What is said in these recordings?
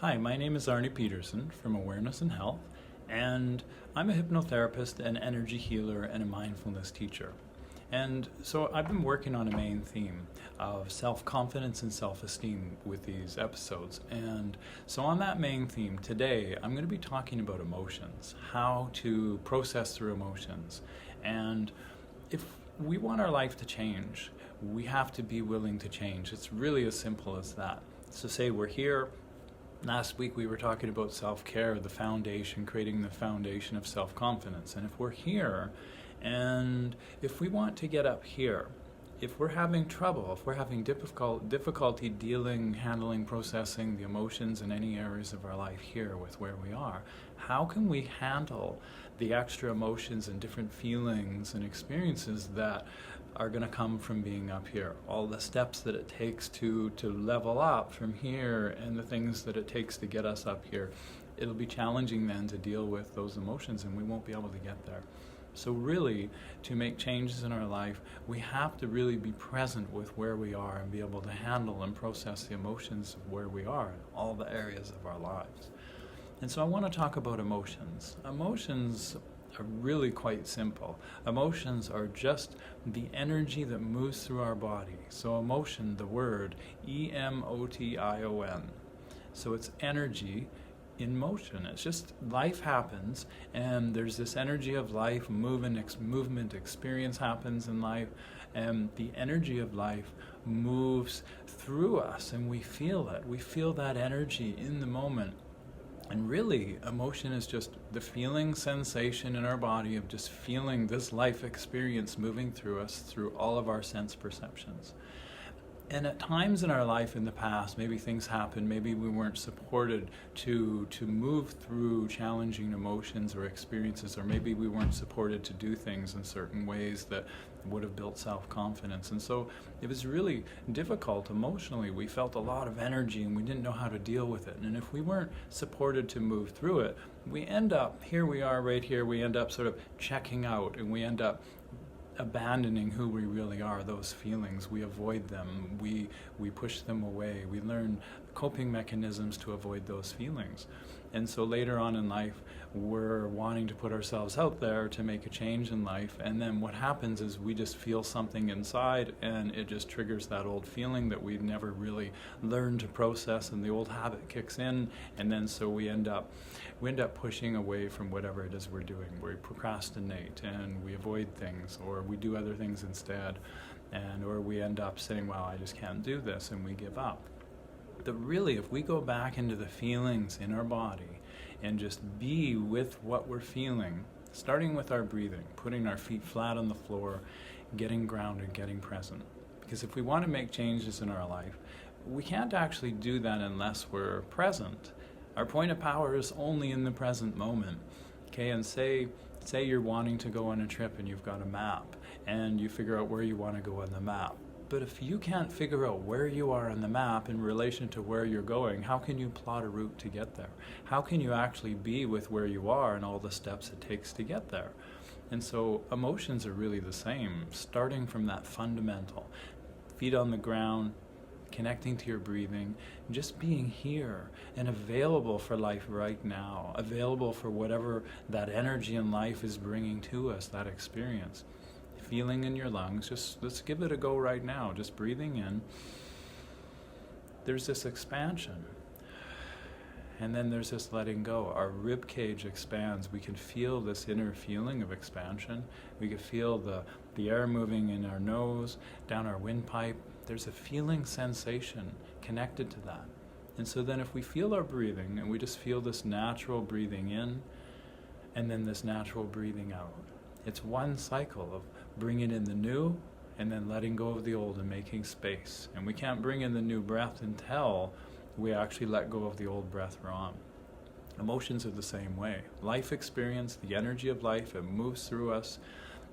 Hi, my name is Arne Pedersen from Awareness and Health, and I'm a hypnotherapist, an energy healer, and a mindfulness teacher. And so I've been working on a main theme of self-confidence and self-esteem with these episodes. And so on that main theme today, I'm going to be talking about emotions, how to process through emotions. And if we want our life to change, we have to be willing to change. It's really as simple as that. So say we're here. Last week we were talking about self-care, the foundation, creating the foundation of self-confidence. And if we're here, and if we want to get up here, if we're having trouble, if we're having difficulty handling, processing the emotions in any areas of our life here with where we are, how can we handle the extra emotions and different feelings and experiences that are going to come from being up here? All the steps that it takes to level up from here and the things that it takes to get us up here. It'll be challenging then to deal with those emotions, and we won't be able to get there. So really, to make changes in our life, we have to really be present with where we are and be able to handle and process the emotions of where we are in all the areas of our lives. And so I want to talk about emotions. Emotions are really quite simple. Emotions are just the energy that moves through our body. So emotion, the word, E-M-O-T-I-O-N. So it's energy in motion. It's just life happens, and there's this energy of life, movement, experience happens in life, and the energy of life moves through us, and we feel it. We feel that energy in the moment. And really, emotion is just the feeling sensation in our body of just feeling this life experience moving through us through all of our sense perceptions. And at times in our life in the past, maybe things happened, maybe we weren't supported to move through challenging emotions or experiences, or maybe we weren't supported to do things in certain ways that would have built self-confidence. And so it was really difficult emotionally. We felt a lot of energy and we didn't know how to deal with it. And if we weren't supported to move through it, we end up, here we are right here, we end up sort of checking out, and we end up abandoning who we really are, those feelings. We avoid them, we push them away, we learn coping mechanisms to avoid those feelings. And so later on in life, we're wanting to put ourselves out there to make a change in life, and then what happens is we just feel something inside, and it just triggers that old feeling that we've never really learned to process, and the old habit kicks in, and then so we end up pushing away from whatever it is we're doing. We procrastinate and we avoid things, or we do other things instead, or we end up saying, well, I just can't do this, and we give up. But really, if we go back into the feelings in our body and just be with what we're feeling, starting with our breathing, putting our feet flat on the floor, getting grounded, getting present. Because if we want to make changes in our life, we can't actually do that unless we're present. Our point of power is only in the present moment. Okay, and say you're wanting to go on a trip and you've got a map and you figure out where you want to go on the map. But if you can't figure out where you are on the map in relation to where you're going, how can you plot a route to get there? How can you actually be with where you are and all the steps it takes to get there? And so emotions are really the same, starting from that fundamental. Feet on the ground, connecting to your breathing, just being here and available for life right now, available for whatever that energy in life is bringing to us, that experience. Feeling in your lungs, just let's give it a go right now, just breathing in. There's this expansion, and then there's this letting go. Our rib cage expands. We can feel this inner feeling of expansion. We can feel the air moving in our nose, down our windpipe. There's a feeling sensation connected to that. And so then if we feel our breathing, and we just feel this natural breathing in, and then this natural breathing out. It's one cycle of bringing in the new, and then letting go of the old and making space. And we can't bring in the new breath until we actually let go of the old breath we're on. Emotions are the same way. Life experience, the energy of life, it moves through us.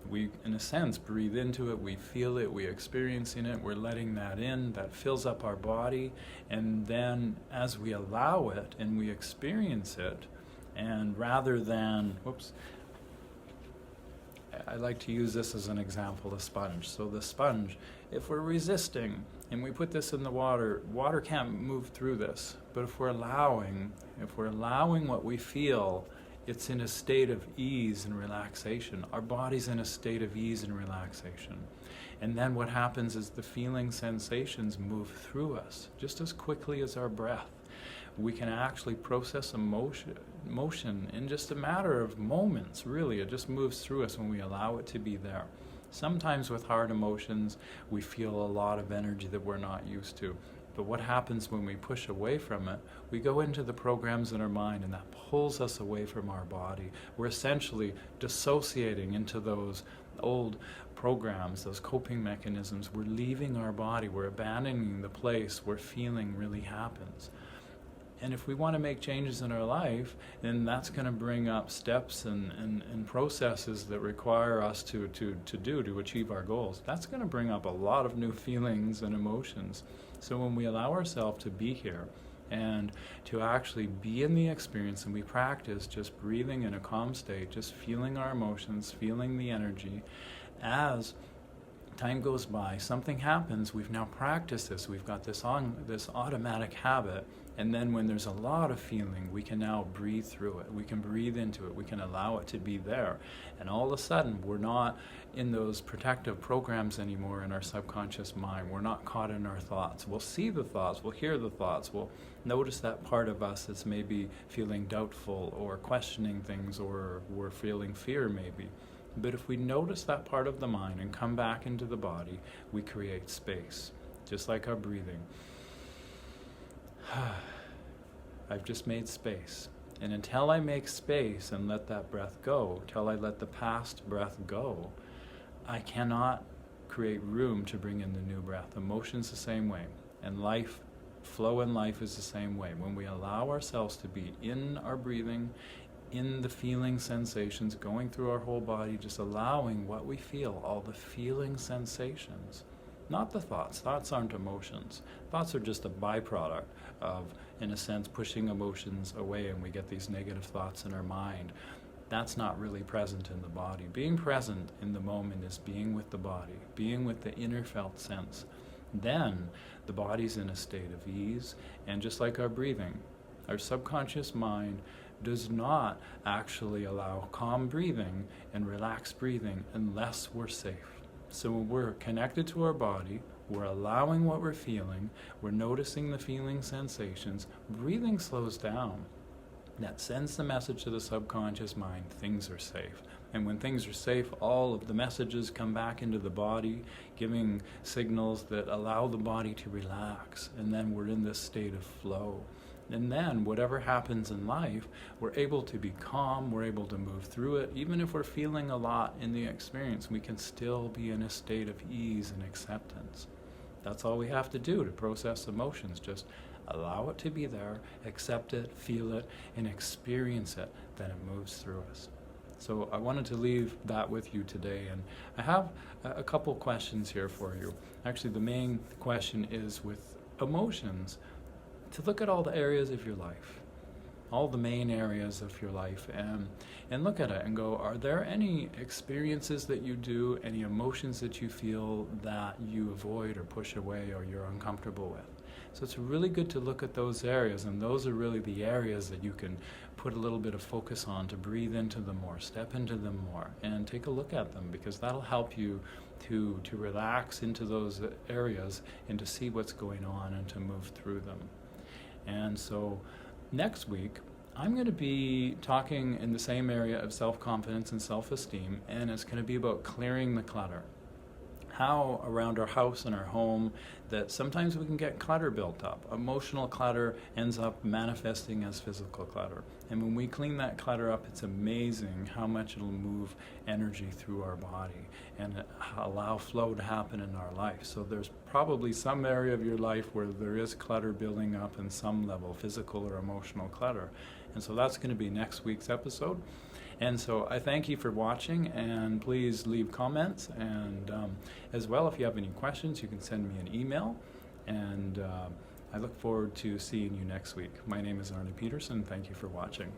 We, in a sense, breathe into it, we feel it, we're experiencing it, we're letting that in, that fills up our body, and then as we allow it and we experience it, and rather than I like to use this as an example, a sponge. So the sponge, if we're resisting and we put this in the water, water can't move through this. But if we're allowing what we feel, it's in a state of ease and relaxation. Our body's in a state of ease and relaxation. And then what happens is the feeling sensations move through us just as quickly as our breath. We can actually process emotion in just a matter of moments, really. It just moves through us when we allow it to be there. Sometimes with hard emotions, we feel a lot of energy that we're not used to. But what happens when we push away from it, we go into the programs in our mind, and that pulls us away from our body. We're essentially dissociating into those old programs, those coping mechanisms. We're leaving our body. We're abandoning the place where feeling really happens. And if we want to make changes in our life, then that's going to bring up steps and processes that require us to achieve our goals. That's going to bring up a lot of new feelings and emotions. So when we allow ourselves to be here and to actually be in the experience, and we practice just breathing in a calm state, just feeling our emotions, feeling the energy, as time goes by, something happens. We've now practiced this. We've got this automatic habit. And then when there's a lot of feeling, we can now breathe through it. We can breathe into it. We can allow it to be there. And all of a sudden, we're not in those protective programs anymore in our subconscious mind. We're not caught in our thoughts. We'll see the thoughts. We'll hear the thoughts. We'll notice that part of us that's maybe feeling doubtful or questioning things, or we're feeling fear maybe. But if we notice that part of the mind and come back into the body, we create space, just like our breathing. I've just made space. And until I make space and let that breath go, until I let the past breath go, I cannot create room to bring in the new breath. Emotion's the same way. And life, flow in life is the same way. When we allow ourselves to be in our breathing, in the feeling sensations, going through our whole body, just allowing what we feel, all the feeling sensations, not the thoughts. Thoughts aren't emotions. Thoughts are just a byproduct of, in a sense, pushing emotions away, and we get these negative thoughts in our mind. That's not really present in the body. Being present in the moment is being with the body, being with the inner felt sense. Then the body's in a state of ease, and just like our breathing, our subconscious mind does not actually allow calm breathing and relaxed breathing unless we're safe. So when we're connected to our body, we're allowing what we're feeling, we're noticing the feeling sensations, breathing slows down. That sends the message to the subconscious mind, things are safe. And when things are safe, all of the messages come back into the body, giving signals that allow the body to relax. And then we're in this state of flow. And then whatever happens in life, we're able to be calm, we're able to move through it. Even if we're feeling a lot in the experience, we can still be in a state of ease and acceptance. That's all we have to do to process emotions. Just allow it to be there, accept it, feel it, and experience it. Then it moves through us. So I wanted to leave that with you today. And I have a couple questions here for you. Actually, the main question is with emotions, to look at all the areas of your life, all the main areas of your life, and look at it and go, are there any experiences that you do, any emotions that you feel that you avoid or push away or you're uncomfortable with? So it's really good to look at those areas, and those are really the areas that you can put a little bit of focus on, to breathe into them more, step into them more, and take a look at them, because that'll help you to relax into those areas and to see what's going on and to move through them. And so next week, I'm going to be talking in the same area of self-confidence and self-esteem, and it's going to be about clearing the clutter. How around our house and our home that sometimes we can get clutter built up. Emotional clutter ends up manifesting as physical clutter. And when we clean that clutter up, it's amazing how much it'll move energy through our body and allow flow to happen in our life. So there's probably some area of your life where there is clutter building up in some level, physical or emotional clutter. And so that's going to be next week's episode. And so I thank you for watching, and please leave comments. And as well, if you have any questions, you can send me an email. And I look forward to seeing you next week. My name is Arne Pedersen. Thank you for watching.